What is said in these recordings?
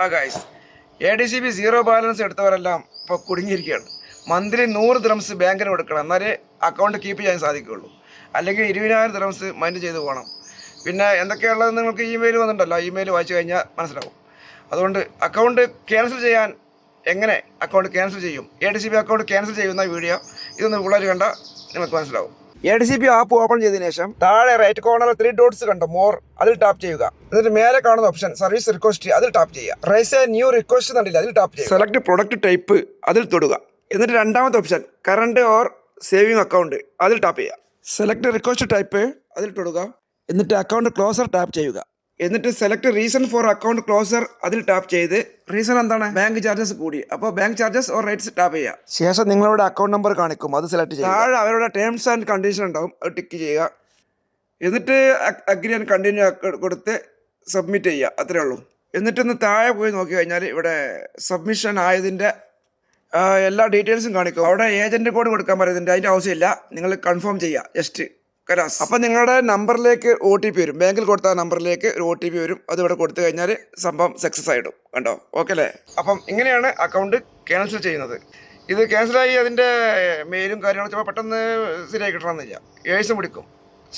Guys ADCB zero balance എടുത്തവരെല്ലാം ഇപ്പോൾ കുടുങ്ങിയിരിക്കുകയാണ്. Monthly 100 dirhams ബാങ്കിന് കൊടുക്കണം, എന്നാലേ അക്കൗണ്ട് കീപ്പ് ചെയ്യാൻ സാധിക്കുകയുള്ളൂ. അല്ലെങ്കിൽ 20,000 ദിർഹംസ് മൈൻഡ് ചെയ്ത് പോകണം. പിന്നെ എന്തൊക്കെയുള്ളത് നിങ്ങൾക്ക് ഇമെയിൽ വന്നിട്ടുണ്ടല്ലോ, ഇമെയിൽ വായിച്ചു കഴിഞ്ഞാൽ മനസ്സിലാവും. അതുകൊണ്ട് അക്കൗണ്ട് ക്യാൻസൽ ചെയ്യാൻ എങ്ങനെ അക്കൗണ്ട് ക്യാൻസൽ ചെയ്യും, ADCB അക്കൗണ്ട് ക്യാൻസൽ ചെയ്യുന്ന വീഡിയോ ഇതൊന്ന് പിള്ളേർ കണ്ട നിങ്ങൾക്ക് മനസ്സിലാവും. ADCB ആപ്പ് ഓപ്പൺ ചെയ്തതിനു ശേഷം താഴെ റൈറ്റ് കോർണറിൽ 3 ഡോട്ട്സ് കണ്ടോ, മോർ, അതിൽ ടാപ്പ് ചെയ്യുക. എന്നിട്ട് മേലെ കാണുന്ന ഓപ്ഷൻ സർവീസ് റിക്വസ്റ്റ്, അതിൽ ടാപ്പ് ചെയ്യുക. റൈസ് എ ന്യൂ റിക്വസ്റ്റ് കണ്ടില്ല, അതിൽ ടാപ്പ് ചെയ്യുക. സെലക്ട് പ്രൊഡക്റ്റ് ടൈപ്പ്, അതിൽ തൊടുക. എന്നിട്ട് രണ്ടാമത്തെ option current or saving account, അതിൽ ടാപ്പ് ചെയ്യുക. സെലക്ട് റിക്വസ്റ്റ് ടൈപ്പ്, അതിൽ തൊടുക. എന്നിട്ട് അക്കൗണ്ട് ക്ലോസർ ടാപ്പ് ചെയ്യുക. എന്നിട്ട് select reason for account closer, അതിൽ ടാപ്പ് ചെയ്ത് റീസൺ എന്താണ്, ബാങ്ക് ചാർജസ് കൂടി, അപ്പോൾ bank charges or rates tap ചെയ്യുക. ശേഷം നിങ്ങളുടെ അക്കൗണ്ട് നമ്പർ കാണിക്കും, അത് സെലക്ട് ചെയ്യുക. താഴെ അവരുടെ ടേംസ് ആൻഡ് കണ്ടീഷൻ ഉണ്ടാവും, അത് ടിക്ക് ചെയ്യുക. എന്നിട്ട് അഗ്രി ആൻഡ് കണ്ടിന്യൂ കൊടുത്ത് സബ്മിറ്റ് ചെയ്യുക, അത്രേ ഉള്ളൂ. എന്നിട്ടൊന്ന് താഴെ പോയി നോക്കി കഴിഞ്ഞാൽ ഇവിടെ സബ്മിഷൻ ആയതിൻ്റെ എല്ലാ ഡീറ്റെയിൽസും കാണിക്കും. അവിടെ ഏജൻറ്റ് കോഡ് കൊടുക്കാൻ പറയുന്നുണ്ട്, അതിൻ്റെ ആവശ്യമില്ല, നിങ്ങൾ കൺഫേം ചെയ്യുക ജസ്റ്റ് കരാസ്. അപ്പം നിങ്ങളുടെ നമ്പറിലേക്ക് OTP വരും, ബാങ്കിൽ കൊടുത്ത നമ്പറിലേക്ക് ഒരു OTP വരും, അത് ഇവിടെ കൊടുത്തു കഴിഞ്ഞാൽ സംഭവം സക്സസ് ആയിടും. കണ്ടോ, ഓക്കെ അല്ലേ? അപ്പം ഇങ്ങനെയാണ് അക്കൗണ്ട് ക്യാൻസൽ ചെയ്യുന്നത്. ഇത് ക്യാൻസലായി അതിൻ്റെ മെയിലും കാര്യങ്ങളും ചിലപ്പോൾ പെട്ടെന്ന് ശരിയായി കിട്ടണമെന്നില്ല, 7 ദിവസം പിടിക്കും.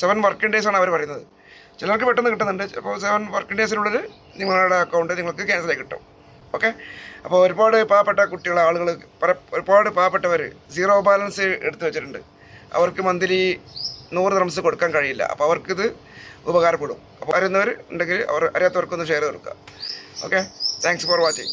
7 വർക്കിംഗ് ഡേയ്സ് ആണ് അവർ പറയുന്നത്. ചിലർക്ക് പെട്ടെന്ന് കിട്ടുന്നുണ്ട്. അപ്പോൾ 7 വർക്കിംഗ് ഡേയ്സിനുള്ളിൽ നിങ്ങളുടെ അക്കൗണ്ട് നിങ്ങൾക്ക് ക്യാൻസലായി കിട്ടും. ഓക്കെ. അപ്പോൾ ഒരുപാട് പാവപ്പെട്ട കുട്ടികൾ, ആളുകൾ, ഒരുപാട് പാവപ്പെട്ടവർ സീറോ ബാലൻസ് എടുത്തു വെച്ചിട്ടുണ്ട്. അവർക്ക് മന്ത്ലി 100 ദിർഹംസ് കൊടുക്കാൻ കഴിയില്ല. അപ്പോൾ അവർക്കിത് ഉപകാരപ്പെടും. അപ്പോൾ അറിയുന്നവർ ഉണ്ടെങ്കിൽ അറിയാത്തവർക്കൊന്ന് ഷെയർ കൊടുക്കുക. Okay, thanks for watching.